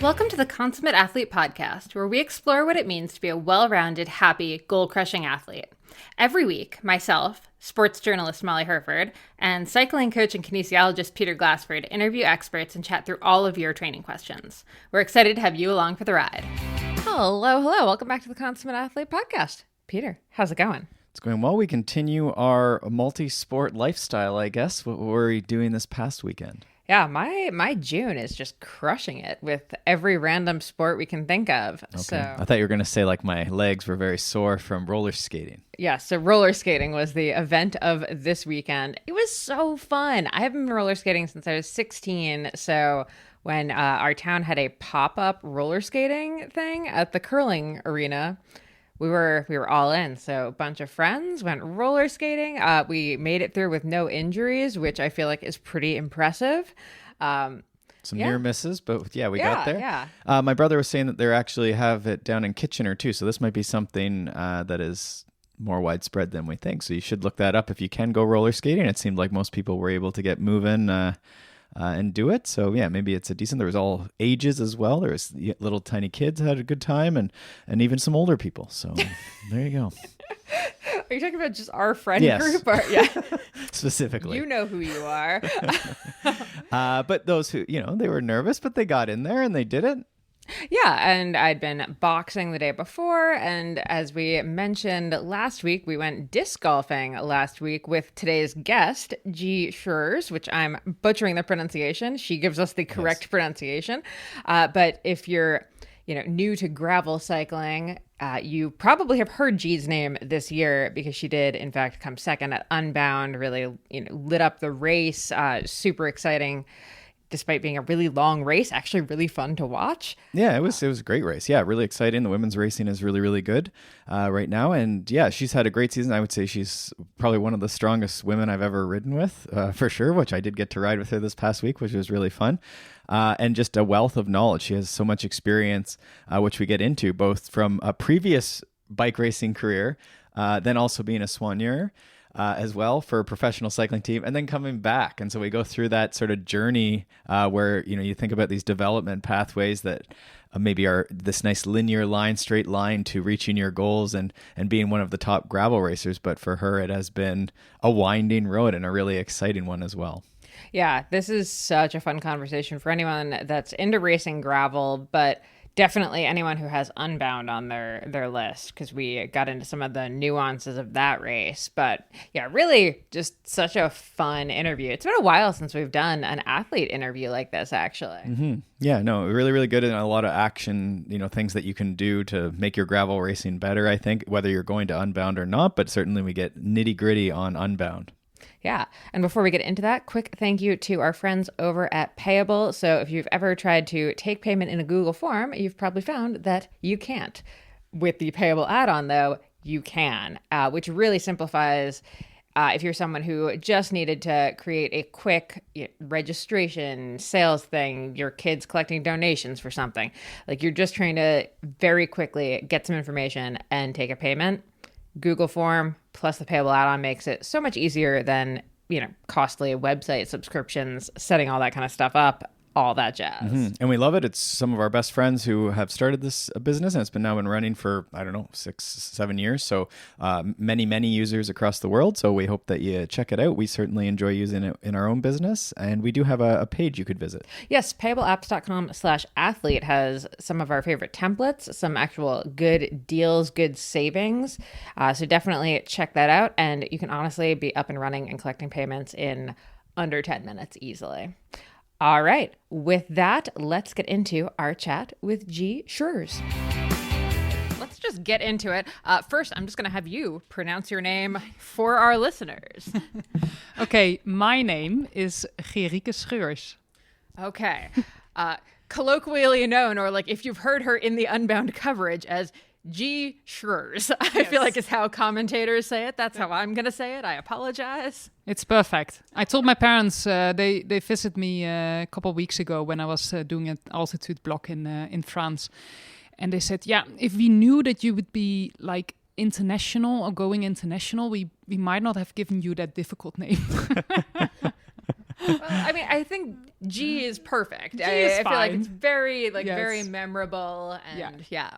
Welcome to the Consummate Athlete Podcast, where we explore what it means to be a well-rounded, happy, goal-crushing athlete. Every week, myself, sports journalist Molly Herford, and cycling coach and kinesiologist Peter Glassford interview experts and chat through all of your training questions. We're excited to have you along for the ride. Hello. Welcome back to the Consummate Athlete Podcast. Peter, how's it going? It's going well. We continue our multi-sport lifestyle, I guess. What were we doing this past weekend? Yeah, my June is just crushing it with every random sport we can think of. Okay. So I thought you were going to say like my legs were very sore from roller skating. Yeah, so roller skating was the event of this weekend. It was so fun. I haven't been roller skating since I was 16. So when our town had a pop-up roller skating thing at the curling arena, we were all in. So a bunch of friends went roller skating. We made it through with no injuries, which I feel like is pretty impressive. Some near misses, but we got there. Yeah. My brother was saying that they actually have it down in Kitchener too. So this might be something that is more widespread than we think. So you should look that up if you can go roller skating. It seemed like most people were able to get moving and do it. So yeah, maybe it's a decent. There was all ages as well. There was little tiny kids had a good time, and even some older people. So there you go. Are you talking about just our friend Yes. group? Yeah, Specifically. You know who you are. But those who, they were nervous, but they got in there and they did it. Yeah, and I'd been boxing the day before, and as we mentioned last week, we went disc golfing last week with today's guest, Gee Schreurs, which I'm butchering the pronunciation. She gives us the correct pronunciation. But if you're new to gravel cycling, you probably have heard Gee's name this year because she did, in fact, come second at Unbound, really lit up the race, super exciting. Despite being a really long race, actually really fun to watch. Yeah, it was a great race. Yeah, really exciting. The women's racing is really, really good right now. And yeah, she's had a great season. I would say she's probably one of the strongest women I've ever ridden with, for sure, which I did get to ride with her this past week, which was really fun. And just a wealth of knowledge. She has so much experience, which we get into, both from a previous bike racing career, then also being a soigneur, as well for a professional cycling team, and then coming back. And so we go through that sort of journey where, you think about these development pathways that maybe are this nice linear line, straight line to reaching your goals and being one of the top gravel racers. But for her, it has been a winding road and a really exciting one as well. Yeah, this is such a fun conversation for anyone that's into racing gravel, but definitely anyone who has Unbound on their list, because we got into some of the nuances of that race. But yeah, really just such a fun interview. It's been a while since we've done an athlete interview like this, actually. Mm-hmm. Yeah, no, really, really good, and a lot of action, things that you can do to make your gravel racing better, I think, whether you're going to Unbound or not, but certainly we get nitty gritty on Unbound. Yeah. And before we get into that, quick thank you to our friends over at Payable. So if you've ever tried to take payment in a Google form, you've probably found that you can't. With the Payable add-on, though, you can, which really simplifies if you're someone who just needed to create a quick registration sales thing, your kid's collecting donations for something. Like you're just trying to very quickly get some information and take a payment. Google form plus the Payable add-on makes it so much easier than, costly website subscriptions, setting all that kind of stuff up, all that jazz. Mm-hmm. And we love it. It's some of our best friends who have started this business, and it's been running for, 6-7 years. So many, many users across the world. So we hope that you check it out. We certainly enjoy using it in our own business. And we do have a page you could visit. Yes, payableapps.com/athlete has some of our favorite templates, some actual good deals, good savings. So definitely check that out. And you can honestly be up and running and collecting payments in under 10 minutes easily. All right. With that, let's get into our chat with Gee Schreurs. Let's just get into it. First, I'm just going to have you pronounce your name for our listeners. Okay, my name is Gee Schreurs. Okay. Colloquially known, or like if you've heard her in the Unbound coverage as Gee Schreurs, I feel like is how commentators say it. That's how I'm going to say it. I apologize. It's perfect. I told my parents, they visited me a couple of weeks ago when I was doing an altitude block in France. And they said, yeah, if we knew that you would be like international or going international, we might not have given you that difficult name. Well, I mean, I think Gee is perfect. Gee I is feel like fine. it's very Yes. very memorable and Yeah.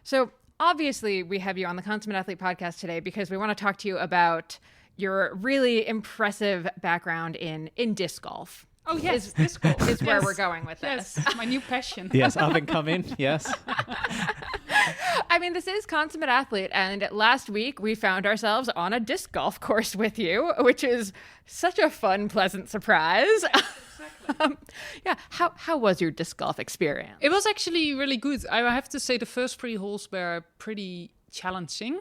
So obviously we have you on the Consummate Athlete Podcast today because we want to talk to you about your really impressive background in disc golf. Oh yes, disc golf Is where Yes. we're going with this. Yes, my new passion. Yes, up and coming. Yes. I mean, this is Consummate Athlete, and last week we found ourselves on a disc golf course with you, which is such a fun, pleasant surprise. Yeah. How was your disc golf experience? It was actually really good. I have to say the first 3 holes were pretty challenging.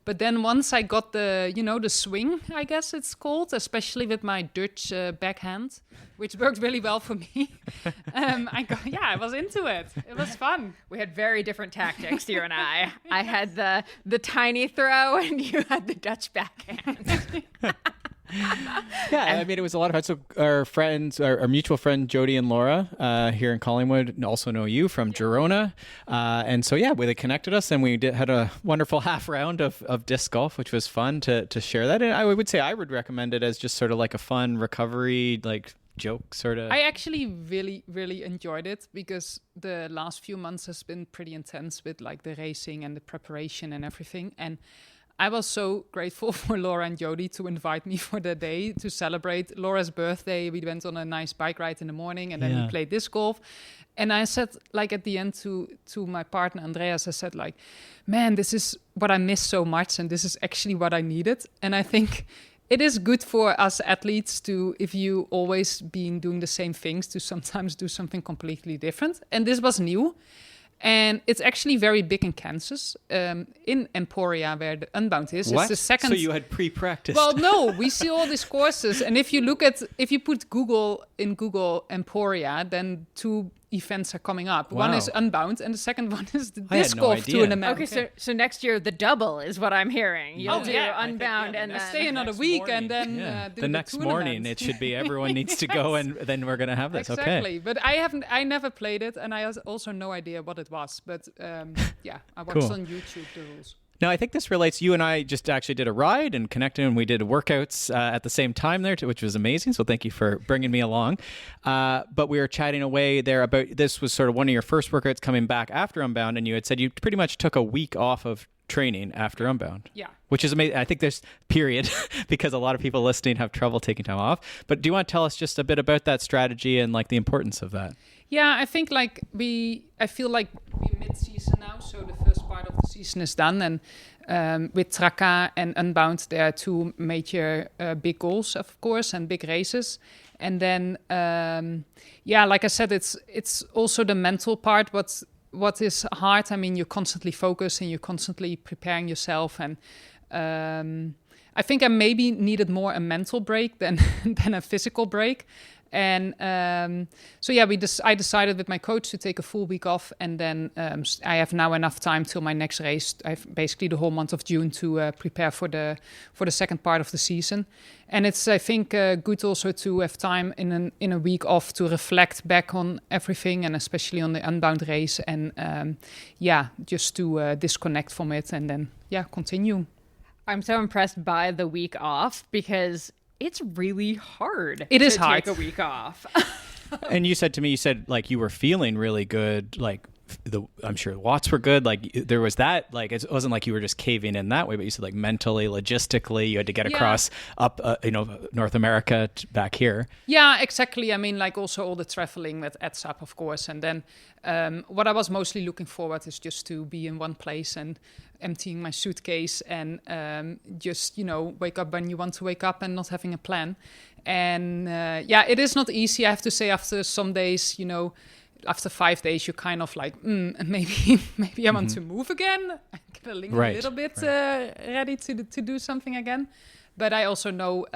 But then once I got the swing, I guess it's called, especially with my Dutch backhand, which worked really well for me. I was into it. It was fun. We had very different tactics, you and I. I had the tiny throw, and you had the Dutch backhand. Yeah, I mean, it was a lot of fun. So our friends, our mutual friend Jody and Laura here in Collingwood also know you from Girona. And so, yeah, they connected us and we had a wonderful half round of disc golf, which was fun to share that. And I would say I would recommend it as just sort of like a fun recovery, like joke sort of. I actually really, really enjoyed it because the last few months has been pretty intense with like the racing and the preparation and everything. And I was so grateful for Laura and Jody to invite me for the day to celebrate Laura's birthday. We went on a nice bike ride in the morning and then we played disc golf. And I said, like at the end to my partner, Andreas, I said like, man, this is what I miss so much. And this is actually what I needed. And I think it is good for us athletes to, if you always been doing the same things, to sometimes do something completely different. And this was new. And it's actually very big in Kansas, in Emporia, where the Unbound is. What? It's the second. So you had pre-practiced? Well, no, we see all these courses, and if you put Google Emporia, then 2 events are coming up. Wow. One is Unbound, and the second one is the I had disc no golf idea. tournament. Okay, so next year the double is what I'm hearing. You'll do Unbound and I then stay another Next week morning. and then Yeah. do the next morning tournament. it should be everyone needs to go and then we're gonna have this. Exactly, Okay. but I never played it, and I also no idea what it was. But I watched Cool. on YouTube the rules. Now, I think this relates. You and I just actually did a ride and connected, and we did workouts at the same time there, which was amazing. So thank you for bringing me along. But we were chatting away there about this was sort of one of your first workouts coming back after Unbound, and you had said you pretty much took a week off of training after Unbound. Yeah. Which is amazing. I think there's period because a lot of people listening have trouble taking time off. But do you want to tell us just a bit about that strategy and like the importance of that? Yeah, I think I feel like we're mid-season now, so the first part of the season is done, and with Traka and Unbound, there are 2 major big goals, of course, and big races. And then, like I said, it's also the mental part. What is hard? I mean, you're constantly focused and you're constantly preparing yourself, and I think I maybe needed more a mental break than a physical break. And I decided with my coach to take a full week off, and then I have now enough time till my next race. I have basically the whole month of June to prepare for the second part of the season. And it's, I think, good also to have time in a week off to reflect back on everything, and especially on the Unbound race, and just to disconnect from it and then continue. I'm so impressed by the week off because it's really hard. It is to hard. take a week off. And you said to me, like you were feeling really good, like I'm sure the watts were good. Like there was that, like it wasn't like you were just caving in that way, but you said like mentally, logistically, you had to get across up, North America back here. Yeah, exactly. I mean, like also all the traveling that adds up, of course. And then what I was mostly looking forward is just to be in one place and emptying my suitcase and just, wake up when you want to wake up and not having a plan. And it is not easy. I have to say, after some days, after 5 days, you're kind of like, maybe I want to move again. I'm gonna linger a little bit, ready to do something again. But I also know,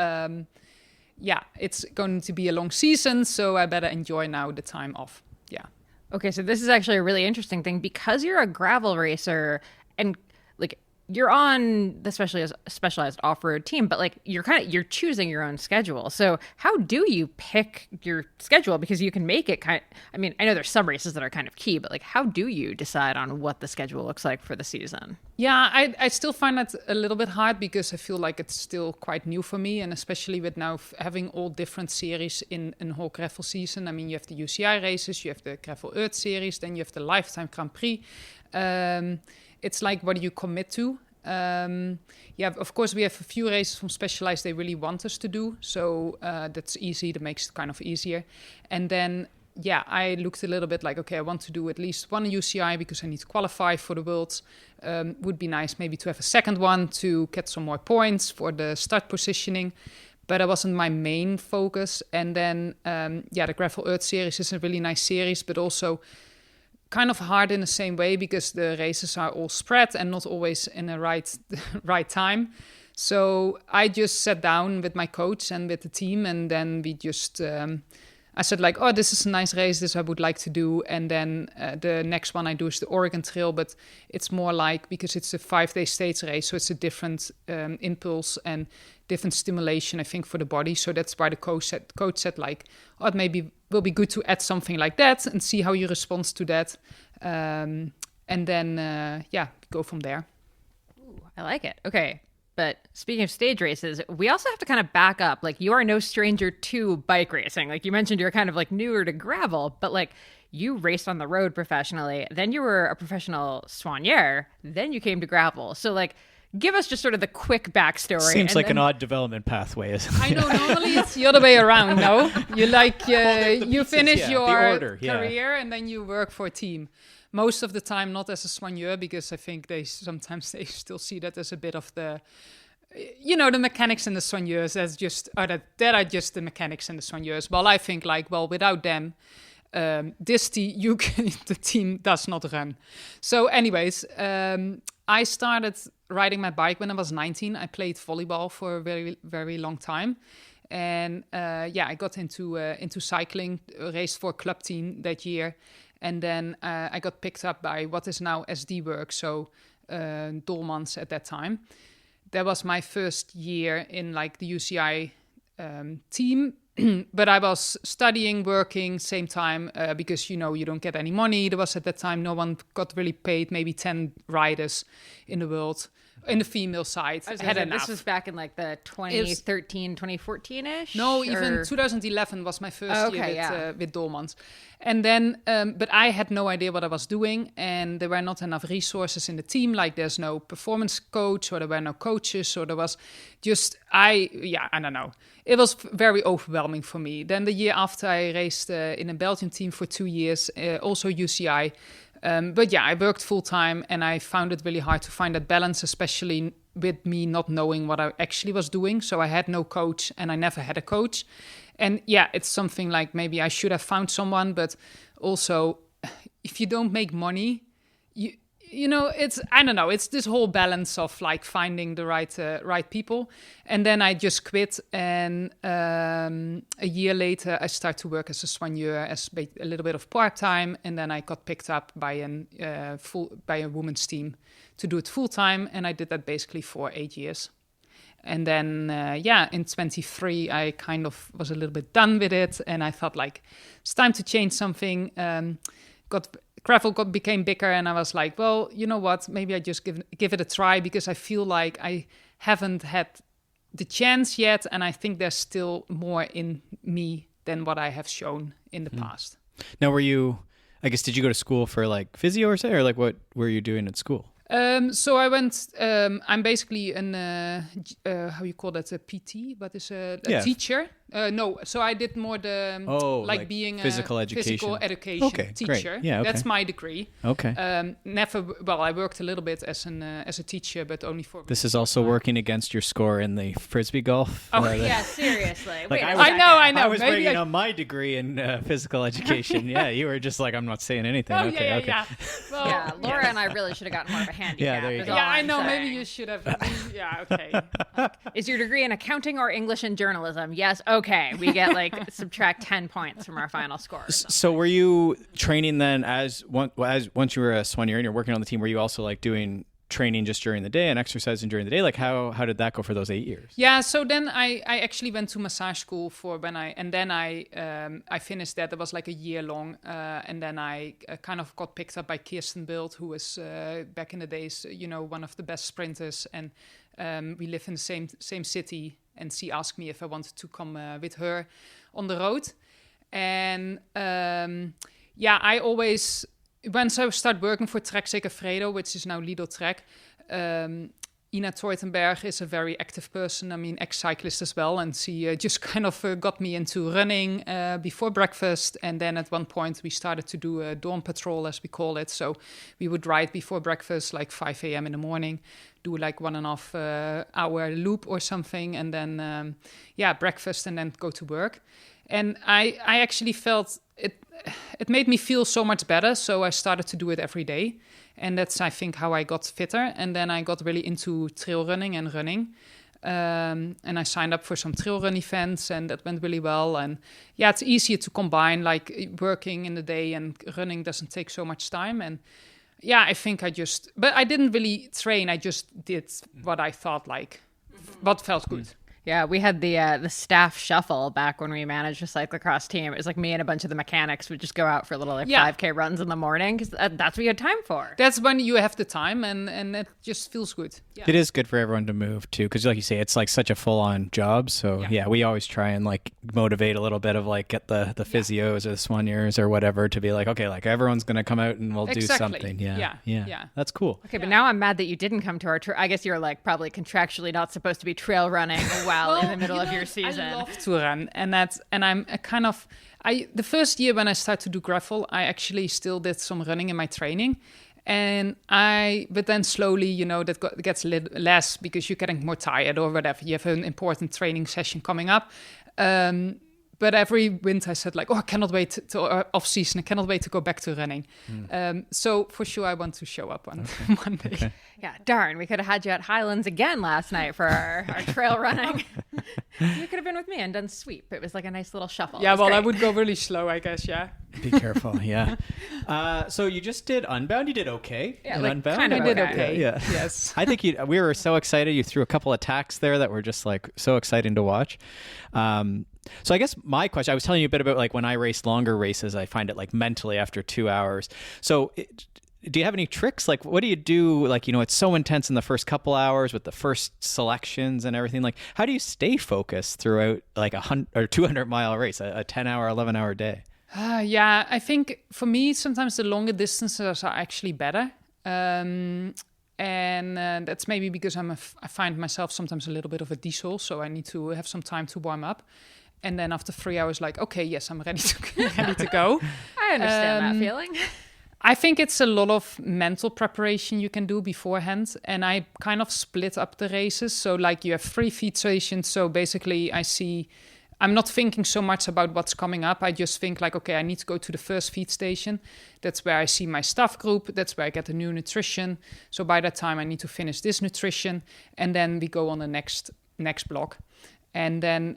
it's going to be a long season, so I better enjoy now the time off. Yeah. Okay, so this is actually a really interesting thing because you're a gravel racer and like you're on the specialized off-road team, but like you're choosing your own schedule. So how do you pick your schedule? Because you can make it I mean, I know there's some races that are kind of key, but like how do you decide on what the schedule looks like for the season? Yeah, I still find that a little bit hard because I feel like it's still quite new for me, and especially with now having all different series in a whole gravel season. I mean, you have the UCI races, you have the Gravel Earth series, then you have the Lifetime Grand Prix. It's like, what do you commit to? Yeah, of course, we have a few races from Specialized they really want us to do. So that's easy. That makes it kind of easier. And then, yeah, I looked a little bit like, okay, I want to do at least one UCI because I need to qualify for the Worlds. Would be nice maybe to have a second one to get some more points for the start positioning. But that wasn't my main focus. And then, the Gravel Earth series is a really nice series, but also kind of hard in the same way because the races are all spread and not always in the right time. So I just sat down with my coach and with the team, and then we just I said like, oh, this is a nice race, this I would like to do. And then the next one I do is the Oregon Trail, but it's more like, because it's a 5-day states race, so it's a different impulse and different stimulation, I think, for the body. So that's why the coach said like, oh, it maybe will be good to add something like that and see how you respond to that. And then, go from there. Ooh, I like it. Okay. But speaking of stage races, we also have to kind of back up. Like, you are no stranger to bike racing. Like you mentioned, you're kind of like newer to gravel, but like you raced on the road professionally. Then you were a professional soigneur. Then you came to gravel. So like, give us just sort of the quick backstory. Seems like an odd development pathway, isn't it? I know, normally it's the other way around, no? You like, you finish your career and then you work for a team. Most of the time, not as a soigneur, because I think they still see that as a bit of the, the mechanics and the soigneurs as just, that are just the mechanics and the soigneurs. Well, I think like, well, without them, the team does not run. So anyways, I started riding my bike when I was 19. I played volleyball for a very, very long time. And I got into cycling, raced for a club team that year. And then I got picked up by what is now SD Work, so Dolmans at that time. That was my first year in like the UCI team. But I was studying, working, same time, because, you don't get any money. There was at that time, no one got really paid, maybe 10 riders in the world. In the female side, this was back in like the 2013, 2014-ish? No, even 2011 was my first year with Dolmans. And then, but I had no idea what I was doing, and there were not enough resources in the team. Like there's no performance coach, or there were no coaches, or there was just, I don't know. It was very overwhelming for me. Then the year after, I raced in a Belgian team for 2 years, also UCI. I worked full time, and I found it really hard to find that balance, especially with me not knowing what I actually was doing. So I had no coach, and I never had a coach. And it's something like maybe I should have found someone, but also if you don't make money, it's, I don't know, it's this whole balance of like finding the right people. And then I just quit, and a year later I started to work as a soigneur, as a little bit of part-time, and then I got picked up by a women's team to do it full-time, and I did that basically for 8 years. And then, in 23, I kind of was a little bit done with it, and I thought like, it's time to change something. Gravel became bigger, and I was like, well, you know what? Maybe I just give it a try, because I feel like I haven't had the chance yet, and I think there's still more in me than what I have shown in the past. Now, did you go to school for like physio or say, or like what were you doing at school? So I went, I'm basically how you call that, a PT, but is a teacher. No, so I did more the, being physical education teacher. Great. Yeah, okay. That's my degree. Okay. I worked a little bit as a teacher, but only for... This is also working against your score in the Frisbee golf. Seriously. Like, I know. I was bringing on my degree in physical education. Yeah, you were just like, I'm not saying anything. Oh, okay. Well, Laura and I really should have gotten more of a handicap. Yeah, there you go. I know. Saying. Maybe you should have. Okay. Is your degree in accounting or English and journalism? Yes. Okay. We get subtract 10 points from our final score. So were you training then once you were a soigneur and you're working on the team, were you also like doing training just during the day and exercising during the day? Like how did that go for those 8 years? Yeah, so then I actually went to massage school I finished that. It was like a year long, and then I kind of got picked up by Kirsten Bild, who was back in the days, one of the best sprinters, and we live in the same city, and she asked me if I wanted to come with her on the road, and I always. Once I started working for Trek Segafredo, which is now Lidl Trek, Ina Teutenberg is a very active person. I mean, ex-cyclist as well. And she just kind of got me into running before breakfast. And then at one point, we started to do a dawn patrol, as we call it. So we would ride before breakfast, like 5 a.m. in the morning, do like 1.5 hour loop or something. And then, breakfast and then go to work. And I actually felt it made me feel so much better. So I started to do it every day. And that's, I think, how I got fitter. And then I got really into trail running and running. And I signed up for some trail run events, and that went really well. And yeah, it's easier to combine, like working in the day and running doesn't take so much time. And yeah, I think but I didn't really train. I just did what I thought what felt good. Yeah, we had the staff shuffle back when we managed a cyclocross team. It was like me and a bunch of the mechanics would just go out for little 5K runs in the morning because that's what you had time for. That's when you have the time, and it just feels good. Yeah. It is good for everyone to move too, because like you say, it's like such a full-on job. So yeah, we always try and like motivate a little bit of like get the physios or the soigneurs or whatever to be like, okay, like everyone's going to come out and we'll do something. Yeah. That's cool. Okay, but now I'm mad that you didn't come to our I guess you're like probably contractually not supposed to be trail running well in the middle of your season. I love to run, and I'm a kind of the first year when I started to do gravel, I actually still did some running in my training, but then slowly, that gets a little less because you're getting more tired or whatever. You have an important training session coming up. But every winter I said like, I cannot wait to off season. I cannot wait to go back to running. So for sure I want to show up on Monday. Okay. Yeah, darn. We could have had you at Highlands again last night for our trail running. You could have been with me and done sweep. It was like a nice little shuffle. Yeah, well, I would go really slow, I guess, yeah. Be careful, yeah. So you just did Unbound. You did okay. Yeah, like Unbound. kind of I did okay. Yeah. Yes. I think we were so excited. You threw a couple of tacks there that were just like so exciting to watch. So I guess my question, I was telling you a bit about like when I race longer races, I find it like mentally after 2 hours. So do you have any tricks? Like, what do you do? Like, it's so intense in the first couple hours with the first selections and everything. Like, how do you stay focused throughout like 100 or 200-mile race, a 10-hour, 11-hour day? Yeah, I think for me, sometimes the longer distances are actually better. And that's maybe because I find myself sometimes a little bit of a diesel, so I need to have some time to warm up. And then after 3 hours, like, okay, yes, I'm ready to go. I understand that feeling. I think it's a lot of mental preparation you can do beforehand. And I kind of split up the races. So like you have 3 feed stations. So basically I'm not thinking so much about what's coming up. I just think like, okay, I need to go to the first feed station. That's where I see my staff group. That's where I get the new nutrition. So by that time I need to finish this nutrition. And then we go on the next block. And then,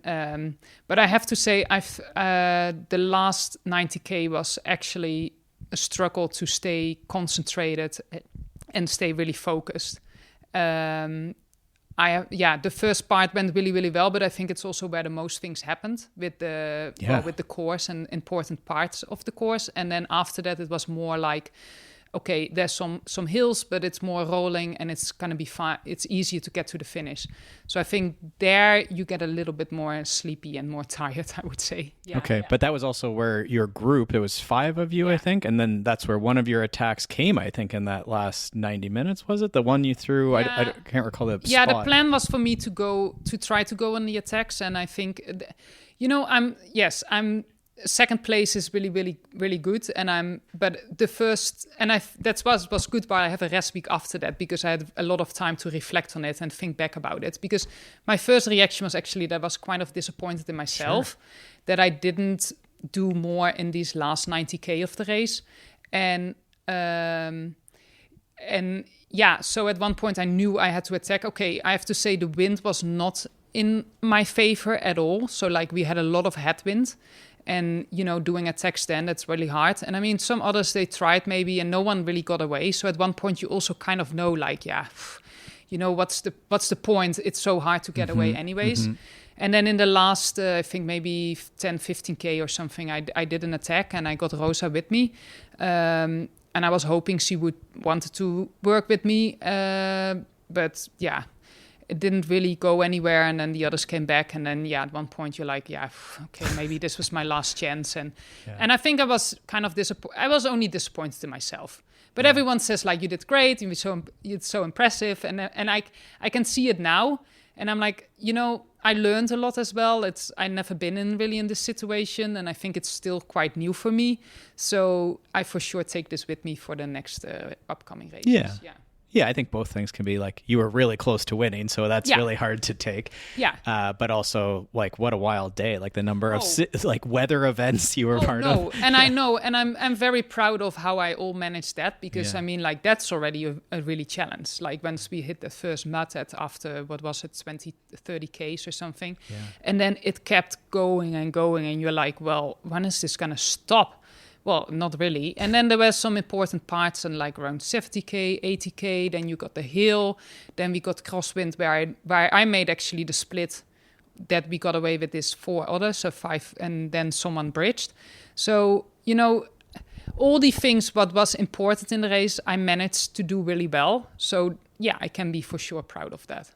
but I have to say, the last 90K was actually a struggle to stay concentrated and stay really focused. The first part went really, really well, but I think it's also where the most things happened with the course and important parts of the course. And then after that, it was more like, okay, there's some hills, but it's more rolling and it's going to be fine. It's easier to get to the finish. So I think there you get a little bit more sleepy and more tired, I would say. Yeah, okay, but that was also where your group, it was 5 of you, I think, and then that's where one of your attacks came, I think, in that last 90 minutes, was it? The one you threw? I can't recall the spot. Yeah, the plan was for me to try to go on the attacks, and I think, I'm second place is really, really, really good, but the first, and that was good. But I have a rest week after that because I had a lot of time to reflect on it and think back about it. Because my first reaction was actually that I was kind of disappointed in myself that I didn't do more in these last 90K of the race, and so at one point I knew I had to attack. Okay, I have to say the wind was not in my favor at all. So like we had a lot of headwind. And, doing attacks then, that's really hard. And I mean, some others, they tried maybe and no one really got away. So at one point you also kind of know like, what's the point? It's so hard to get away anyways. Mm-hmm. And then in the last, I think maybe 10, 15K or something, I did an attack and I got Rosa with me. And I was hoping she would wanted to work with me. But yeah, it didn't really go anywhere. And then the others came back. And then, at one point you're like, okay, maybe this was my last chance. And I think I was kind of I was only disappointed in myself. But everyone says like, you did great. It's so impressive. And I can see it now. And I'm like, I learned a lot as well. I've never been in this situation. And I think it's still quite new for me. So I for sure take this with me for the next upcoming races. Yeah, I think both things can be like, you were really close to winning, so that's really hard to take. Yeah. But also, like, what a wild day, like the number of weather events you were part of. And I know, and I'm very proud of how I all managed that, because I mean, like, that's already a really challenge. Like, once we hit the first mud after, 20, 30 Ks or something, and then it kept going, and you're like, well, when is this going to stop? Well, not really. And then there were some important parts and like around 70K, 80K. Then you got the hill. Then we got crosswind where I made actually the split that we got away with this 4 others, so 5, and then someone bridged. So, all the things what was important in the race, I managed to do really well. So, I can be for sure proud of that.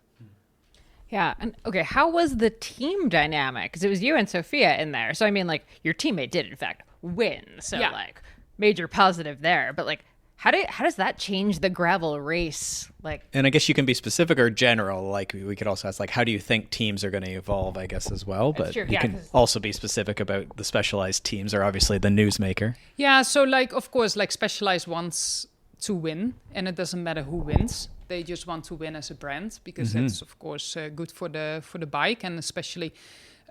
Yeah. And okay, how was the team dynamic? Because it was you and Sophia in there. So, I mean, like, your teammate did, in fact, win. So, like, major positive there. But, like, how does that change the gravel race? Like, and I guess you can be specific or general. Like, we could also ask, like, how do you think teams are going to evolve, I guess, as well? But you can also be specific about the specialized teams, or obviously the newsmaker. Yeah, so, like, of course, like, specialized wants to win, and it doesn't matter who wins. They just want to win as a brand, because that's, of course, good for the bike, and especially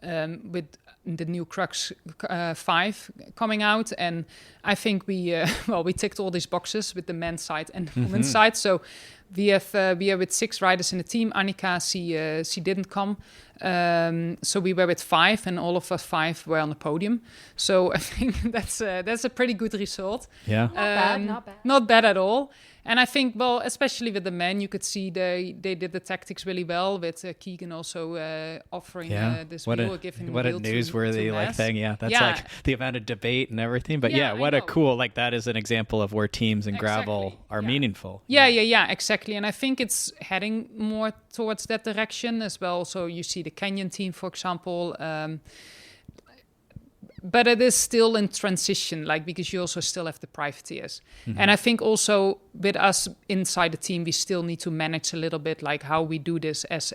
with the new Crux 5 coming out. And I think we ticked all these boxes with the men's side and the women's side. So we are with 6 riders in the team. Annika, she didn't come. So we were with 5, and all of us 5 were on the podium. So I think that's a pretty good result. Yeah. Not bad. Not bad at all. And I think, well, especially with the men, you could see they did the tactics really well, with Keegan also offering this wheel, giving the what wheel a newsworthy to thing. Yeah, that's like the amount of debate and everything. But what a cool, like, that is an example of where teams and gravel are meaningful. Yeah, exactly. And I think it's heading more towards that direction as well. So you see the Canyon team, for example. But it is still in transition, like, because you also still have the privateers. And I think also with us inside the team, we still need to manage a little bit, like, how we do this as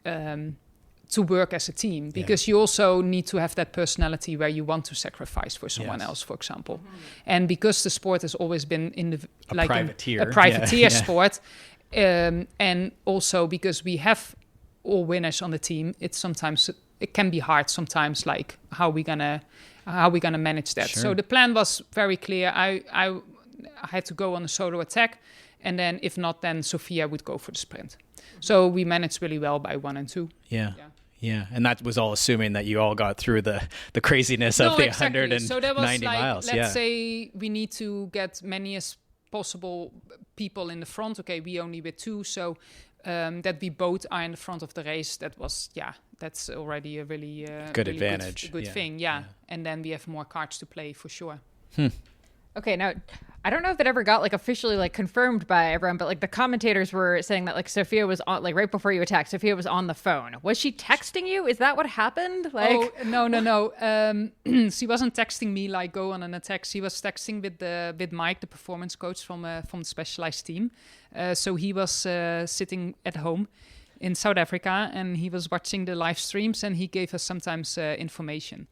to work as a team, because you also need to have that personality where you want to sacrifice for someone else, for example. And because the sport has always been in a privateer sport, and also because we have all winners on the team, it can be hard sometimes, like, how we gonna manage that. Sure. So the plan was very clear. I had to go on a solo attack, and then if not, then Sophia would go for the sprint. So we managed really well by 1 and 2. Yeah, and that was all assuming that you all got through the craziness of the 190 so there was, like, miles. Let's say we need to get many as possible people in the front. Okay, we only with 2, so that we both are in the front of the race. That was that's already a really good really advantage, good thing. Yeah, and then we have more cards to play for sure. Okay, now I don't know if it ever got, like, officially, like, confirmed by everyone, but, like, the commentators were saying that, like, Sophia was on, like, right before you attacked, Sophia was on the phone. Was she texting you? Is that what happened? Like, no. She wasn't texting me, like, go on an attack. She was texting with Mike, the performance coach from the specialized team. So he was sitting at home in South Africa, and he was watching the live streams, and he gave us sometimes information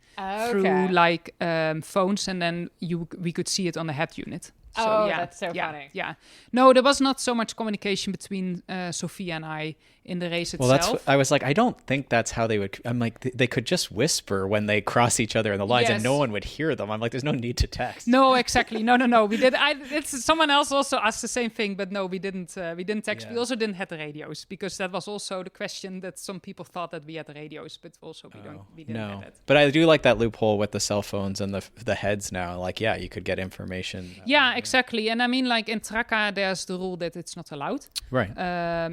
through, like, phones, and then we could see it on the head unit. So, that's so funny. Yeah. No, there was not so much communication between Sophia and I in the race Well, itself. I was like, I don't think that's how they would. I'm like, they could just whisper when they cross each other in the lines, and no one would hear them. I'm like, there's no need to text. No, exactly. No. We did. It's someone else also asked the same thing, but no, we didn't. We didn't text. Yeah. We also didn't have the radios because that was also the question that some people thought that we had the radios, but also we didn't have it. But I do like that loophole with the cell phones and the heads now. Like, yeah, you could get information. Yeah, exactly. And I mean, like in Traka, there's the rule that it's not allowed. Right.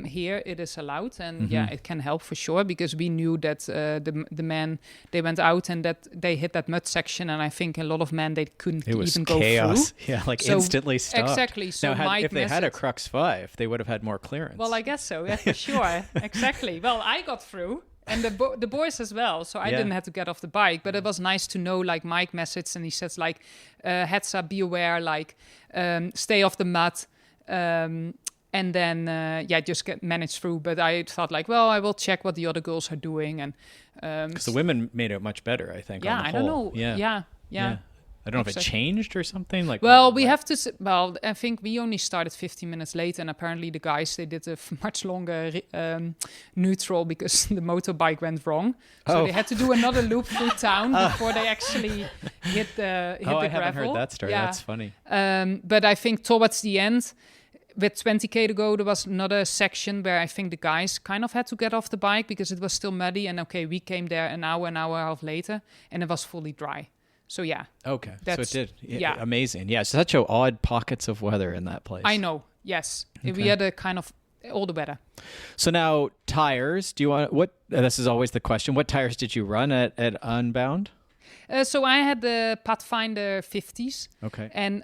Here it is allowed, and yeah, it can help for sure because we knew that the men, they went out and that they hit that mud section, and I think a lot of men, they couldn't even go chaos. through. Yeah, like So- instantly stopped. Exactly. So now, Mike if they had a messaged- Crux 5, they would have had more clearance. Well, I guess so. Yeah, for sure. Exactly. Well, I got through. And the boys as well, so I didn't have to get off the bike. But it was nice to know, like Mike messaged, and he says like, heads up, be aware, like stay off the mud, and then just manage through. But I thought like, well, I will check what the other girls are doing, and because the women made it much better, I think. yeah, on the I don't whole. know. Yeah. I don't know if it Exactly. changed or something. Like, Well, we have to. Well, I think we only started 15 minutes late, and apparently the guys, they did a much longer neutral because the motorbike went wrong. So they had to do another loop through town before they actually hit the gravel. I haven't heard that story. Yeah. That's funny. But I think towards the end, with 20k to go, there was another section where I think the guys kind of had to get off the bike because it was still muddy. And okay, we came there an hour and a half later, and it was fully dry. So yeah. Okay, so it That's- did. yeah. Amazing. Yeah, such a odd pockets of weather in that place. I know. Yes, we Okay. had a kind of all the weather. So now tires. Do you want what? This is always the question. What tires did you run at Unbound? So I had the Pathfinder 50s. Okay. And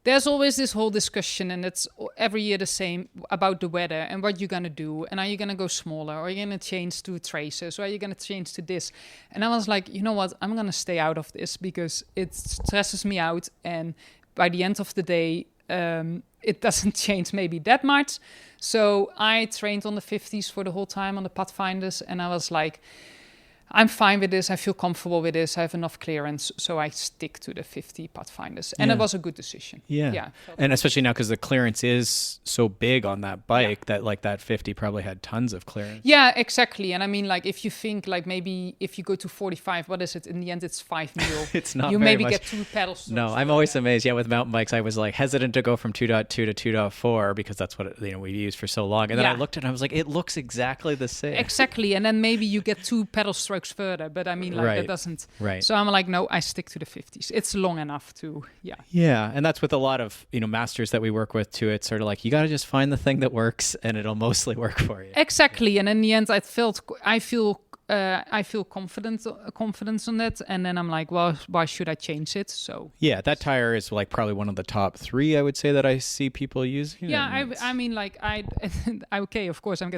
there's always this whole discussion, and it's every year the same, about the weather and what you're going to do. And are you going to go smaller? Or are you going to change to tracers? Or are you going to change to this? And I was like, you know what? I'm going to stay out of this because it stresses me out. And by the end of the day, it doesn't change maybe that much. So I trained on the 50s for the whole time on the Pathfinders. And I was like, I'm fine with this. I feel comfortable with this. I have enough clearance, so I stick to the 50 Pathfinders, and Yeah. it was a good decision. Yeah. And especially now because the clearance is so big on that bike that like that 50 probably had tons of clearance. Yeah, exactly. And I mean, like if you think like maybe if you go to 45, what is it? In the end, it's 5 mil. It's not You very maybe much. get 2 pedal strokes. No, I'm always amazed. Yeah, with mountain bikes, I was like hesitant to go from 2.2 to 2.4 because that's what we've used for so long. And then I Yeah. looked at it and I was like, it looks exactly the same. Exactly. And then maybe you get 2 pedal strokes further, but I mean, like Right. that doesn't. Right. So I'm like, no, I stick to the 50s. It's long enough to, Yeah, and that's with a lot of masters that we work with too. It's sort of like you got to just find the thing that works, and it'll mostly work for you. Exactly. And in the end, I feel confidence on that, and then I'm like, well, why should I change it? So Yeah, that tire is like probably one of the top 3 I would say that I see people using. yeah, And it's- I mean, like okay, of course I'm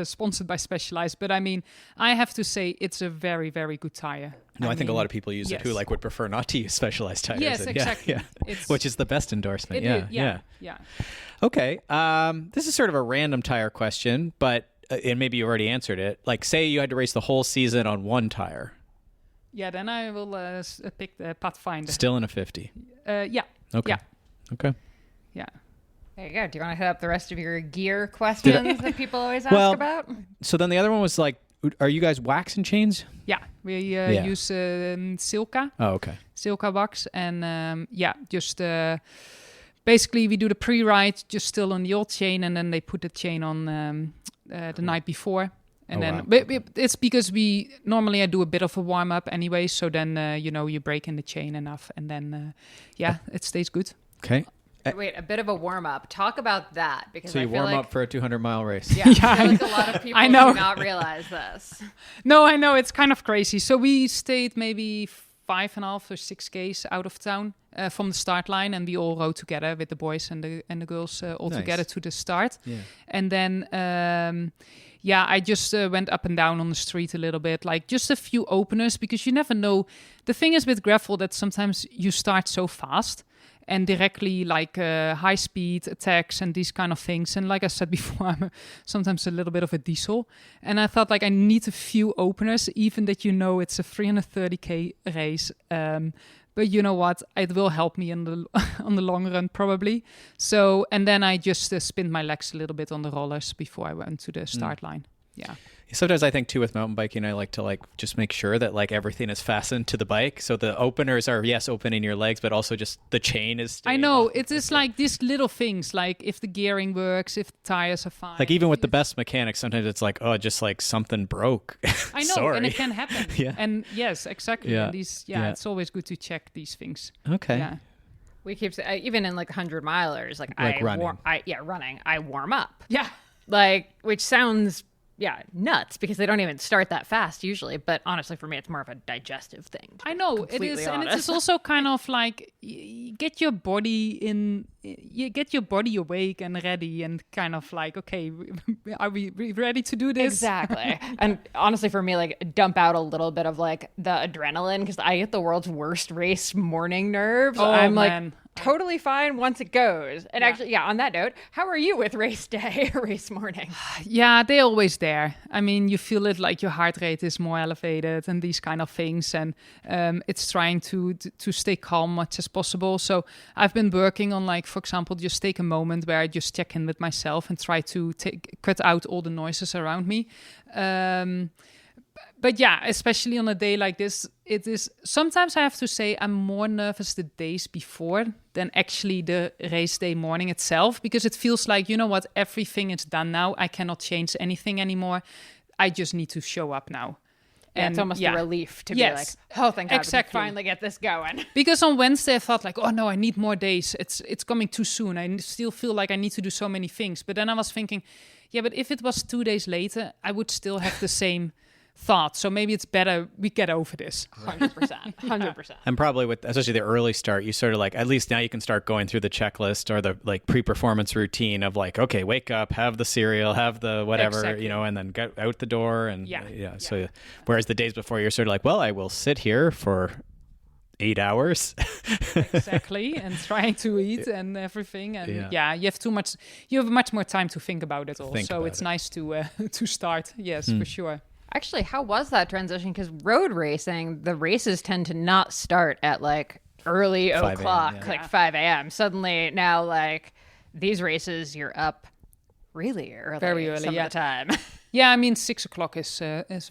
sponsored by Specialized, but I mean, I have to say it's a very, very good tire. No, I think a mean, lot of people use it who yes. like would prefer not to use Specialized tires. Yes, and exactly. Yeah, It's- which is the best endorsement. It is, Yeah. yeah. Okay. This is sort of a random tire question, but and maybe you already answered it. Like, say you had to race the whole season on one tire, Yeah, then I will pick the Pathfinder. still in a 50. Yeah. Okay. Yeah. Okay. Yeah. There you go. Do you want to hit up the rest of your gear questions that people always ask Well, about? So then the other one was like, are you guys waxing chains? Yeah. We use Silca. Oh, okay. Silca wax, and just basically we do the pre-ride just still on the old chain, and then they put the chain on the night before, and Oh, then wow. it's because I do a bit of a warm-up anyway, so then you break in the chain enough, and then it stays good. Okay. Wait, a bit of a warm up. Talk about that because So I you feel warm like, up for a 200-mile race. Yeah, I feel like a lot of people I know. do not realize this. No, I know, it's kind of crazy. So we stayed maybe 5.5 or 6 Ks out of town from the start line, and we all rode together with the boys and the girls all Nice. together to the start. Yeah. And then I just went up and down on the street a little bit, like just a few openers, because you never know. The thing is with gravel that sometimes you start so fast, and directly like high speed attacks and these kind of things. And like I said before, I'm sometimes a little bit of a diesel. And I thought like I need a few openers, even that it's a 330k race. But you know what? It will help me on the long run probably. So, and then I just spinned my legs a little bit on the rollers before I went to the start line. Yeah. Sometimes I think too with mountain biking, I like to like just make sure that like everything is fastened to the bike. So the openers are, yes, opening your legs, but also just the chain is I know. It is like these little things, like if the gearing works, if the tires are fine. Like even with the best mechanics, sometimes it's like, oh, just like something broke. I know, Sorry. and it can happen. Yeah. And yes, exactly. Yeah. And these, Yeah. it's always good to check these things. Okay. Yeah. We keep even in like 100 milers, like running. Running. I warm up. Yeah. Like, which sounds nuts because they don't even start that fast usually. But honestly, for me, it's more of a digestive thing. I know it is, and it is also kind of like you get your body awake and ready, and kind of like, okay, are we ready to do this? Exactly. And honestly, for me, like dump out a little bit of like the adrenaline because I get the world's worst race morning nerves. Oh, I'm like man. totally fine once it goes. And actually, on that note, how are you with race day or race morning? Yeah, they're always there. I mean, you feel it like your heart rate is more elevated and these kind of things. And it's trying to stay calm much as possible. So I've been working on, like, for example, just take a moment where I just check in with myself and try to cut out all the noises around me. But yeah, especially on a day like this, it is sometimes I have to say I'm more nervous the days before than actually the race day morning itself, because it feels like, you know what, everything is done now. I cannot change anything anymore. I just need to show up now. And it's almost a relief to be like, oh, thank God, exactly. we can finally get this going. Because on Wednesday I thought like, oh no, I need more days. It's coming too soon. I still feel like I need to do so many things. But then I was thinking, yeah, but if it was 2 days later, I would still have the same thought. So maybe it's better we get over this. 100%. 100%. And probably with especially the early start, you sort of like, at least now you can start going through the checklist or the like pre-performance routine of like, okay, wake up, have the cereal, have the whatever, Exactly. and then get out the door. And Yeah. So whereas the days before you're sort of like, well, I will sit here for 8 hours. Exactly. And trying to eat and everything. And you have much more time to think about it all. So it's nice to start. Yes, for sure. Actually, how was that transition? Because road racing, the races tend to not start at like early 5 o'clock, a.m., like 5 a.m. Suddenly now, like these races, you're up really early. Very early, some of the time. Yeah, I mean 6 o'clock is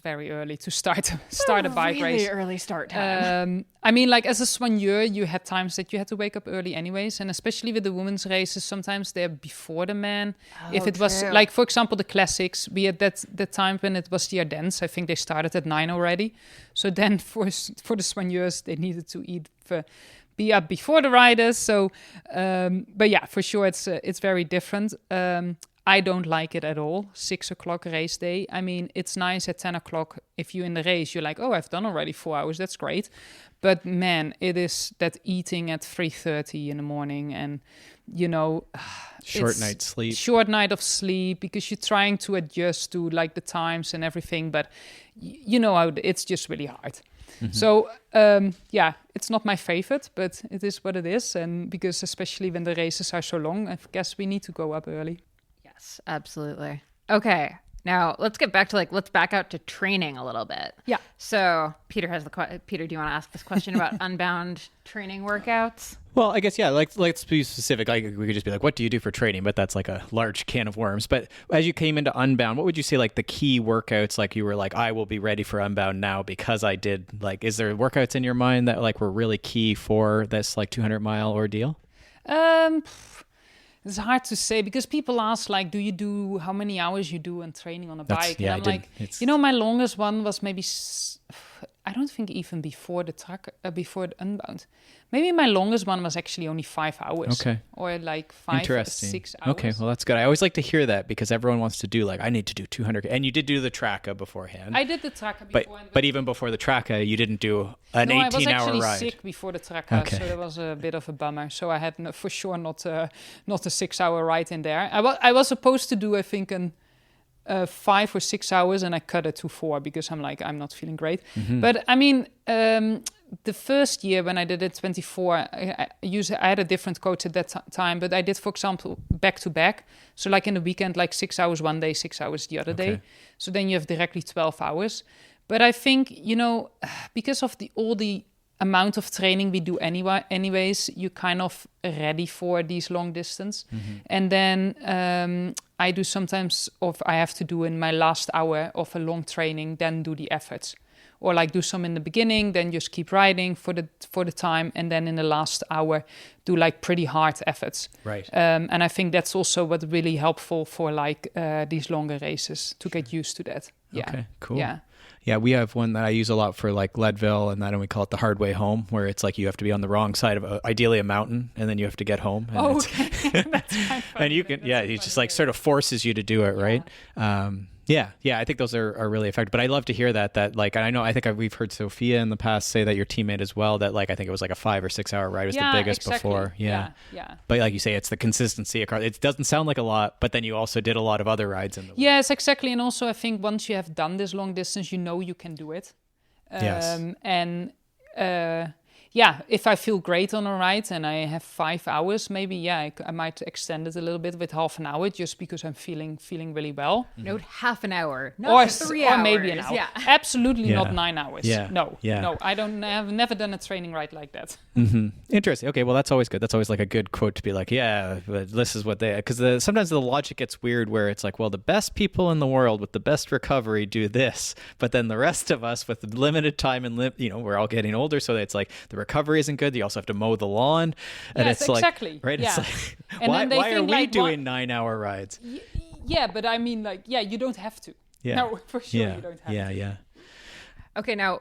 very early to start a bike really race. Early start time. I mean, like as a soigneur, you had times that you had to wake up early anyways, and especially with the women's races, sometimes they're before the men. If it was like, for example, the classics, we had that time when it was the Ardennes. I think they started at 9 already. So then for the soigneurs, they needed to be up before the riders. So, but yeah, for sure, it's very different. I don't like it at all. 6 o'clock race day. I mean, it's nice at 10 o'clock. If you're in the race, you're like, oh, I've done already 4 hours. That's great. But man, it is that eating at 3:30 in the morning and, Short night sleep. Short night of sleep because you're trying to adjust to like the times and everything. But you know how it's just really hard. Mm-hmm. So, it's not my favorite, but it is what it is. And because especially when the races are so long, I guess we need to go up early. Yes, absolutely. Okay, now let's get back to let's back out to training a little bit. Yeah. So Peter has Peter, do you want to ask this question about Unbound training workouts? Well, I guess, yeah, let's be specific. Like we could just be like, what do you do for training? But that's like a large can of worms. But as you came into Unbound, what would you say like the key workouts, like you were like, I will be ready for Unbound now because I did, like, is there workouts in your mind that like were really key for this like 200-mile ordeal? It's hard to say because people ask like, do you do how many hours you do in training on a bike? Yeah, and I'm like, my longest one was maybe, I don't think even before the before the Unbound. Maybe my longest one was actually only 5 hours. Okay. Or like 5 or 6 hours. Okay, well that's good. I always like to hear that because everyone wants to do like, I need to do 200. And you did do the Tracka beforehand. I did the Tracka before. But even before the Tracka, you didn't do an 18-hour ride. No, I was actually sick before the Tracka, okay. so that was a bit of a bummer. So I had for sure not a 6-hour ride in there. I was supposed to do, I think, 5 or 6 hours, and I cut it to 4 because I'm not feeling great. Mm-hmm. But I mean, the first year when I did it 24, I had a different coach at that time, but I did, for example, back to back. So like in the weekend, like 6 hours one day, 6 hours the other day. So then you have directly 12 hours. But I think, because of all the amount of training we do anyways, you're kind of ready for these long distance. And then I do sometimes, or I have to do in my last hour of a long training, then do the efforts. Or like do some in the beginning, then just keep riding for the time, and then in the last hour do like pretty hard efforts. Right. And I think that's also what's really helpful for like these longer races to get used to that. Yeah. Okay, cool. Yeah. Yeah, we have one that I use a lot for like Leadville, and then we call it the hard way home, where it's like you have to be on the wrong side of ideally a mountain, and then you have to get home. And Okay. That's kind of funny. and you can, it just like sort of forces you to do it, right? I think those are really effective. But I love to hear that like, and I think we've heard Sophia in the past say that your teammate as well, that like, I think it was like a 5 or 6 hour ride was the biggest before. Yeah. But like you say, it's the consistency across. It doesn't sound like a lot, but then you also did a lot of other rides in the week. Yes, exactly. And also I think once you have done this long distance, you can do it. Yes. And if I feel great on a ride and I have 5 hours, maybe, I might extend it a little bit with half an hour just because I'm feeling really well. Note half an hour, not 3 hours. Or maybe an hour. Yeah. Absolutely not 9 hours. Yeah. No, yeah. no, I've never done a training ride like that. Interesting. Okay, well, that's always good. That's always like a good quote to be like, yeah, but this is what because sometimes the logic gets weird where it's like, well, the best people in the world with the best recovery do this, but then the rest of us with limited time and we're all getting older, so it's like the recovery isn't good. You also have to mow the lawn, and yes, it's exactly. Like, right? Yeah. It's like, why are we doing 9 hour rides? Yeah, but I mean, like, you don't have to. Yeah. No, for sure, you don't have to. Yeah. Okay, now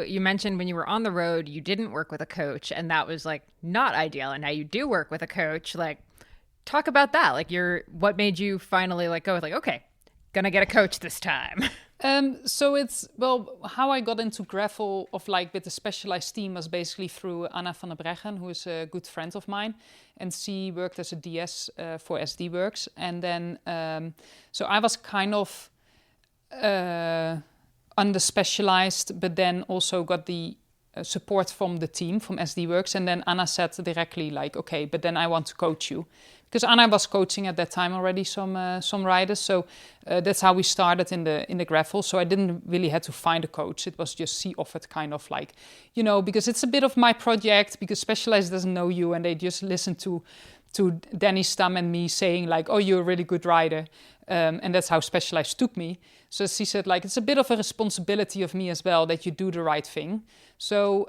you mentioned when you were on the road, you didn't work with a coach, and that was like not ideal. And now you do work with a coach. Like, talk about that. Like, what made you finally like go with like, okay, gonna get a coach this time? So it's, how I got into gravel with the specialized team was basically through Anna van der Breggen, who is a good friend of mine. And she worked as a DS for SD Works. And then, so I was kind of under-specialized, but then also got the support from the team, from SD Works. And then Anna said directly like, okay, but then I want to coach you. Because Anna was coaching at that time already some riders, so that's how we started in the gravel. So I didn't really have to find a coach. It was just she offered kind of like, because it's a bit of my project. Because Specialized doesn't know you, and they just listen to Danny Stam and me saying like, oh, you're a really good rider, and that's how Specialized took me. So she said like, it's a bit of a responsibility of me as well that you do the right thing. So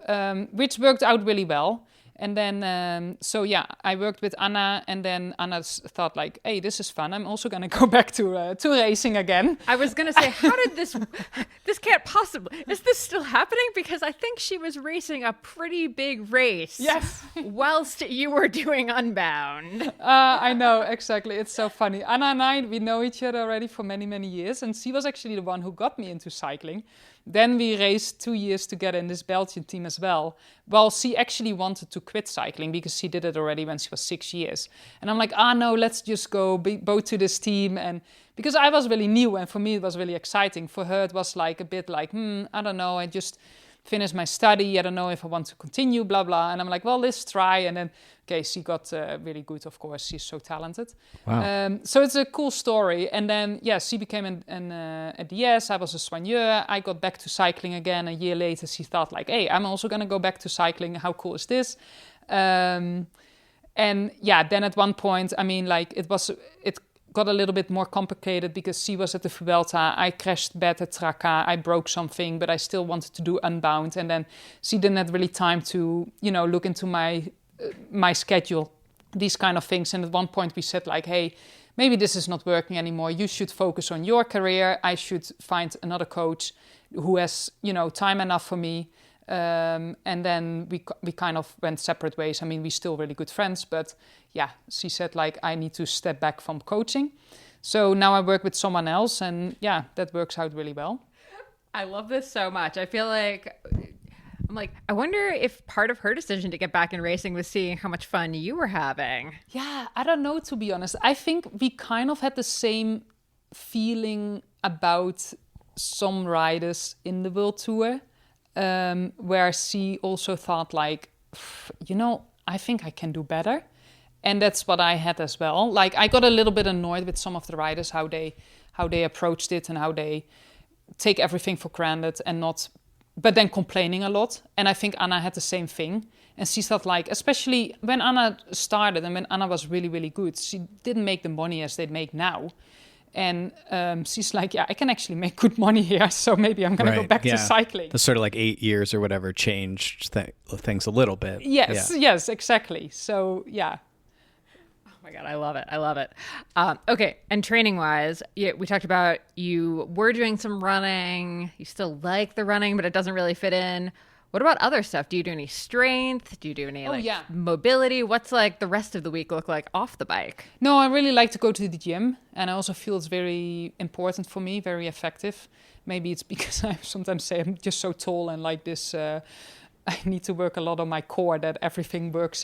which worked out really well. And then, I worked with Anna, and then Anna thought like, hey, this is fun. I'm also going to go back to racing again. I was going to say, how did this can't possibly, is this still happening? Because I think she was racing a pretty big race. Yes. Whilst you were doing Unbound. I know, exactly. It's so funny. Anna and I, we know each other already for many, many years. And she was actually the one who got me into cycling. Then we raced 2 years together in this Belgian team as well. Well, she actually wanted to quit cycling because she did it already when she was 6 years. And I'm like, no, let's just go both to this team. And because I was really new, and for me it was really exciting. For her it was like a bit like, I don't know, I just finished my study. I don't know if I want to continue, blah, blah. And I'm like, well, let's try. And then, okay, she got really good, of course. She's so talented. Wow. So it's a cool story. And then, she became a DS. I was a soigneur. I got back to cycling again. A year later, she thought like, hey, I'm also going to go back to cycling. How cool is this? And then at one point, I mean, like it got a little bit more complicated because she was at the Vuelta. I crashed bad at Traca. I broke something, but I still wanted to do Unbound. And then she didn't have really time to, look into my schedule, these kind of things. And at one point we said like, hey, maybe this is not working anymore. You should focus on your career. I should find another coach who has, time enough for me. And then we kind of went separate ways. I mean, we're still really good friends, but she said like, I need to step back from coaching. So now I work with someone else, and that works out really well. I love this so much. I feel like, I wonder if part of her decision to get back in racing was seeing how much fun you were having. Yeah, I don't know, to be honest. I think we kind of had the same feeling about some riders in the World Tour. where she also thought like, I think I can do better. And that's what I had as well. Like I got a little bit annoyed with some of the riders, how they approached it and how they take everything for granted and not, but then complaining a lot. And I think Anna had the same thing. And she thought like, especially when Anna started and when Anna was really, really good, she didn't make the money as they make now. And she's like, I can actually make good money here, so maybe I'm going to go back to cycling. The sort of like 8 years or whatever changed things a little bit. Yes, exactly. So, yeah. Oh my God, I love it. Okay, and training-wise, we talked about you were doing some running. You still like the running, but it doesn't really fit in. What about other stuff? Do you do any strength? Do you do any mobility? What's like the rest of the week look like off the bike? No, I really like to go to the gym. And I also feel it's very important for me, very effective. Maybe it's because I sometimes say I'm just so tall and like this, I need to work a lot on my core that everything works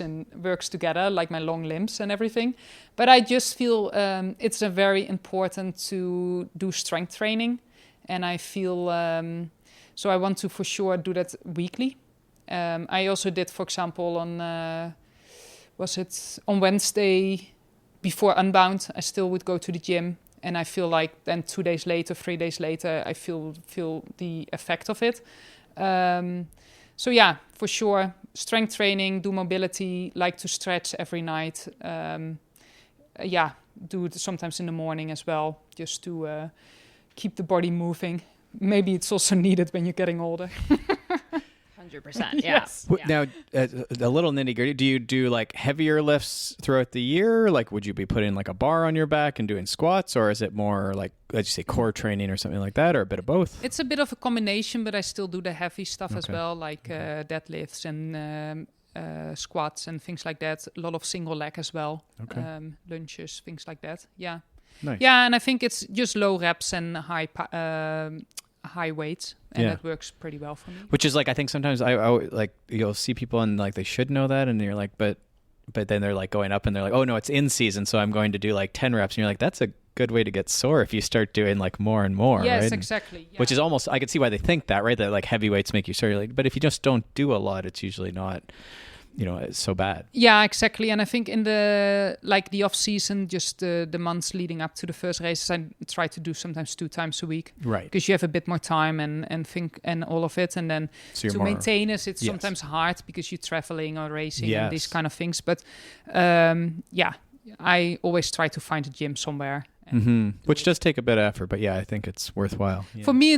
together, like my long limbs and everything. But I just feel it's a very important to do strength training. And I feel... So I want to for sure do that weekly. I also did, for example, on Wednesday before Unbound, I still would go to the gym. And I feel like then 2 days later, 3 days later, I feel the effect of it. So yeah, for sure, strength training, do mobility, like to stretch every night. Do it sometimes in the morning as well, just to keep the body moving. Maybe it's also needed when you're getting older. 100%, yeah. Yes. Now, a little nitty gritty. Do you do like heavier lifts throughout the year? Like, would you be putting like a bar on your back and doing squats, or is it more like, let's say, core training or something like that, or a bit of both? It's a bit of a combination, but I still do the heavy stuff as well, like deadlifts and squats and things like that. A lot of single leg as well. Lunges, things like that. Yeah. Nice. Yeah, and I think it's just low reps and high weights, and that works pretty well for me. Which is like, I think sometimes I like, you'll see people and like they should know that, and you're like, but then they're like going up and they're like, oh no, it's in season, so I'm going to do like 10 reps, and you're like, that's a good way to get sore if you start doing like more and more. Yes, right? exactly. Yeah. Which is almost, I could see why they think that, right? That like heavy weights make you sore. You're like, but if you just don't do a lot, it's usually not, it's so bad. Yeah, exactly. And I think in the off season, just the months leading up to the first races, I try to do sometimes 2 times a week, right? Because you have a bit more time and think and all of it. And then to maintain it, it's sometimes hard because you're traveling or racing and these kind of things. But I always try to find a gym somewhere. Which does take a bit of effort, but I think it's worthwhile. Yeah. For me,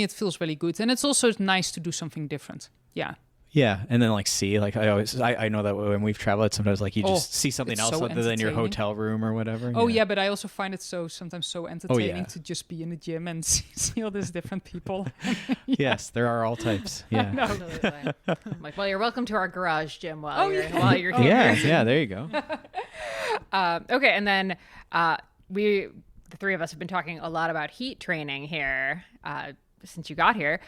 it feels really good, and it's also nice to do something different. Yeah. Yeah, and then like see, like I know that when we've traveled, sometimes like you just see something else so other than your hotel room or whatever. Oh yeah, but I also find it sometimes so entertaining to just be in the gym and see all these different people. Yes, there are all types. Yeah. Absolutely. Like, well, you're welcome to our garage gym while you're here. Yeah, there you go. Okay, and then the 3 of us have been talking a lot about heat training here since you got here.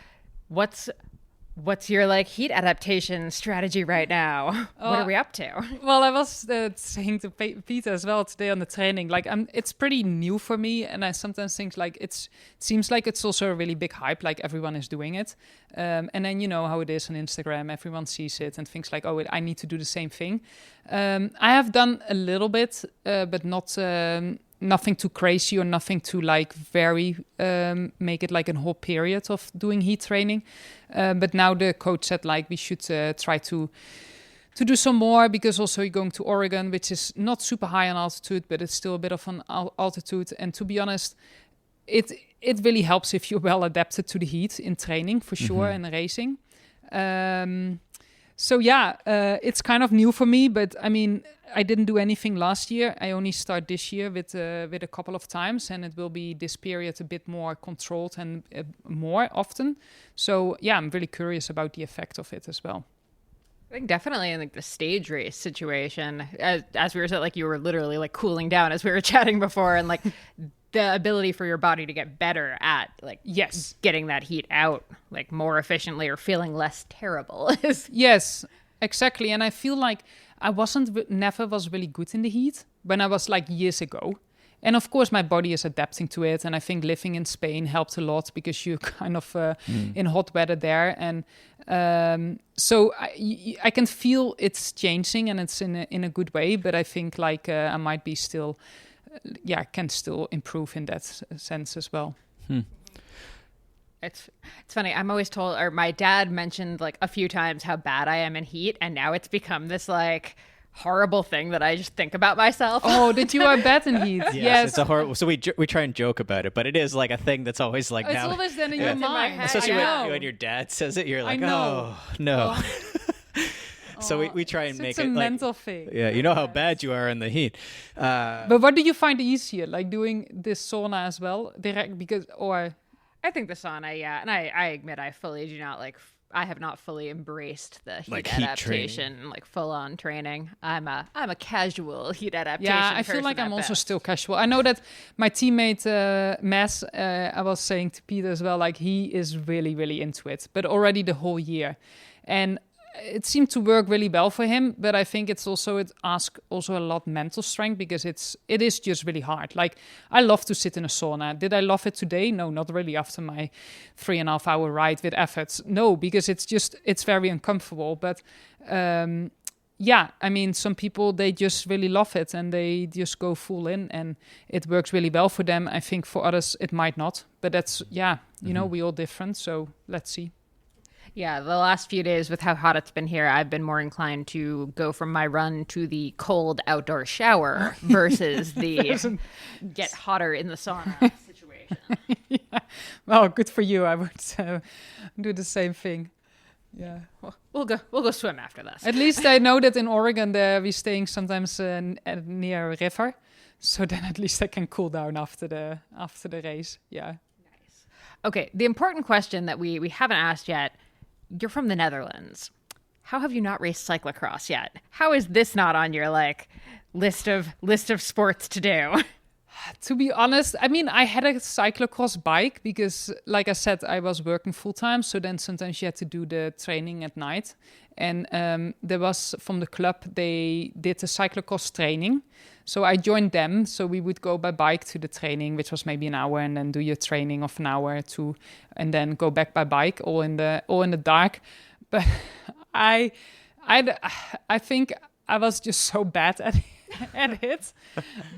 What's your like heat adaptation strategy right now? What are we up to? Well, I was saying to Peter as well today on the training, like it's pretty new for me, and I sometimes think like it seems like it's also a really big hype, like everyone is doing it, and then you know how it is on Instagram, everyone sees it and thinks like, oh, I need to do the same thing. I have done a little bit, but not. Nothing too crazy or nothing to like very make it like a whole period of doing heat training. But now the coach said like we should try to do some more, because also you're going to Oregon, which is not super high on altitude, but it's still a bit of an altitude. And to be honest, it really helps if you're well adapted to the heat in training for sure and racing. So it's kind of new for me, but I mean, I didn't do anything last year. I only start this year with a couple of times, and it will be this period a bit more controlled and more often. So I'm really curious about the effect of it as well. I think definitely in like the stage race situation, as we were saying, like you were literally like cooling down as we were chatting before, and like the ability for your body to get better at like getting that heat out like more efficiently or feeling less terrible. Yes, exactly. And I feel like I never was really good in the heat when I was like years ago. And of course, my body is adapting to it. And I think living in Spain helped a lot because you're kind of in hot weather there. And so I can feel it's changing, and it's in a good way. But I think like I might be still, can still improve in that sense as well. It's funny. I'm always told, or my dad mentioned like a few times how bad I am in heat, and now it's become this like horrible thing that I just think about myself. Oh, that you are bad in heat. Yes, it's a horrible. So we try and joke about it, but it is like a thing that's always like It's now. always then in your mind. Especially when your dad says it, you're like, oh no. So we try and make it it a like, mental thing. Yeah, you know how bad you are in the heat. But what do you find easier, like doing this sauna as well, direct I think the sauna, and I admit I fully do not like. I have not fully embraced the heat Like heat adaptation, training. like full on training. I'm a casual heat adaptation. Yeah, I feel like person I'm at also best. still casual. I know that my teammate Mass, I was saying to Peter as well, like he is really, really into it, but already the whole year, and it seemed to work really well for him. But I think it asks also a lot mental strength, because it is just really hard. Like I love to sit in a sauna. Did I love it today? No, not really. After my 3.5 hour ride with efforts, no, because it's very uncomfortable. But I mean, some people, they just really love it and they just go full in, and it works really well for them. I think for others it might not, but that's you know, we all different, so let's see. Yeah, the last few days with how hot it's been here, I've been more inclined to go from my run to the cold outdoor shower versus the get hotter in the sauna situation. Well, good for you. I would do the same thing. Yeah. Well, we'll go swim after this. At least I know that in Oregon we're staying sometimes near a river, so then at least I can cool down after the race. Yeah. Nice. Okay, the important question that we haven't asked yet. You're from the Netherlands. How have you not raced cyclocross yet? How is this not on your like list of sports to do? To be honest, I mean, I had a cyclocross bike because, like I said, I was working full time. So then sometimes you had to do the training at night. And there was from the club, they did a cyclocross training. So I joined them. So we would go by bike to the training, which was maybe an hour, and then do your training of an hour or two, and then go back by bike, all in the dark. But I think I was just so bad at it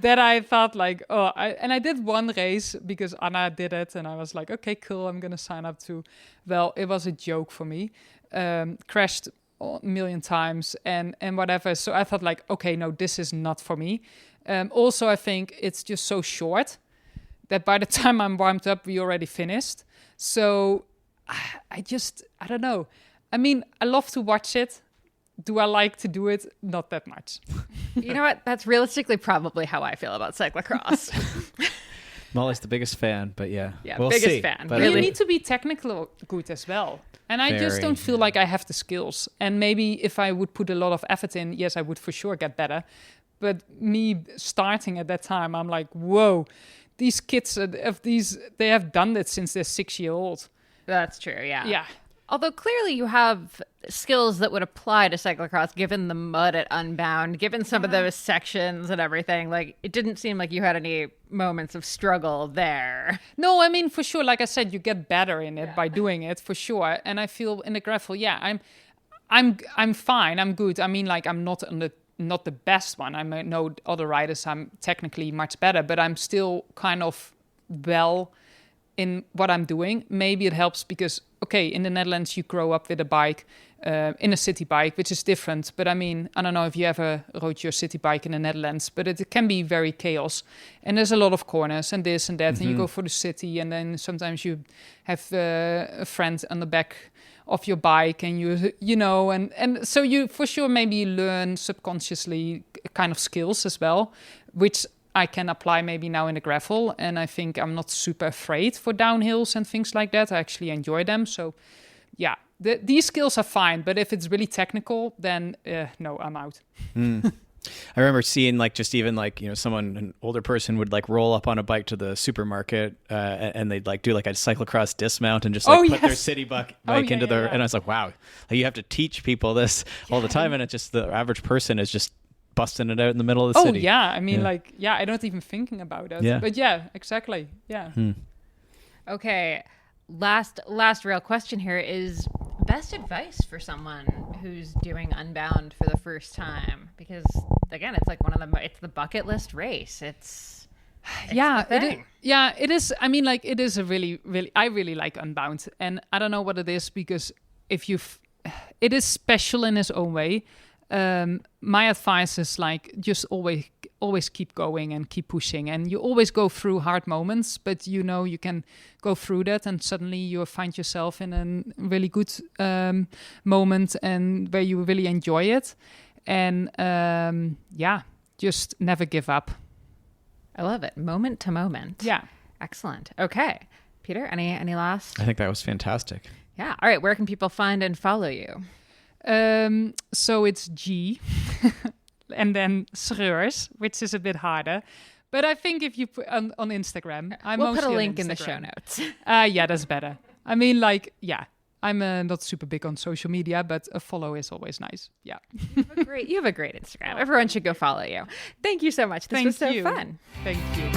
that I thought like, I did one race because Anna did it, and I was like, okay, cool, I'm gonna sign up to. Well, it was a joke for me. Crashed a million times and whatever. So I thought like, okay, no, this is not for me. Also, I think it's just so short that by the time I'm warmed up, we already finished. So I don't know. I mean, I love to watch it. Do I like to do it? Not that much. You know what? That's realistically probably how I feel about cyclocross. Molly's the biggest fan, but yeah, we'll biggest see. fan. But You need to be technically good as well. And I just don't feel like I have the skills. And maybe if I would put a lot of effort in, yes, I would for sure get better. But me starting at that time, I'm like, whoa, these kids, they have done it since they're 6 years old. That's true, yeah. Yeah. Although clearly you have skills that would apply to cyclocross, given the mud at Unbound, given some of those sections and everything. Like, it didn't seem like you had any moments of struggle there. No, I mean, for sure, like I said, you get better in it by doing it, for sure. And I feel in the gravel, I'm fine, I'm good. I mean, like, I'm not the best one. I know other riders, I'm technically much better, but I'm still kind of well in what I'm doing. Maybe it helps because, okay, in the Netherlands, you grow up with a bike, in a city bike, which is different. But I mean, I don't know if you ever rode your city bike in the Netherlands, but it can be very chaos. And there's a lot of corners and this and that. And you go for the city, and then sometimes you have a friend on the back of your bike, and you know, and so you for sure maybe learn subconsciously kind of skills as well, which I can apply maybe now in the gravel. And I think I'm not super afraid for downhills and things like that. I actually enjoy them. So yeah, these skills are fine. But if it's really technical, then no, I'm out. I remember seeing like just even like, you know, an older person would like roll up on a bike to the supermarket and they'd like do like a cyclocross dismount and just like put their city bike into their, and I was like, wow, like, you have to teach people this all the time. And it's just the average person is just busting it out in the middle of the Oh city. yeah, I mean, I don't even thinking about it. Yeah. But yeah, exactly. Yeah. Okay, last real question here is best advice for someone who's doing Unbound for the first time, because again, it's like it's the bucket list race. It's it is. I mean, like, it is a really, really, I really like Unbound, and I don't know what it is, because it is special in its own way. My advice is like, just always keep going and keep pushing, and you always go through hard moments, but you can go through that and suddenly you find yourself in a really good moment and where you really enjoy it. And just never give up. I love it. Moment to moment. Yeah. Excellent. Okay. Peter, any last? I think that was fantastic. Yeah. All right. Where can people find and follow you? So it's Gee and then Schreurs, which is a bit harder. But I think if you put on Instagram, We'll put a link in the show notes. Yeah, that's better. I mean, I'm not super big on social media, but a follow is always nice. Yeah. You have a great Instagram. Everyone should go follow you. Thank you so much. This was so fun. Thank you.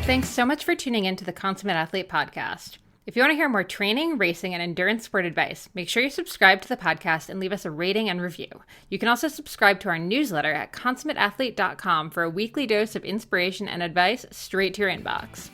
Thanks so much for tuning in to the Consummate Athlete Podcast. If you want to hear more training, racing, and endurance sport advice, make sure you subscribe to the podcast and leave us a rating and review. You can also subscribe to our newsletter at consummateathlete.com for a weekly dose of inspiration and advice straight to your inbox.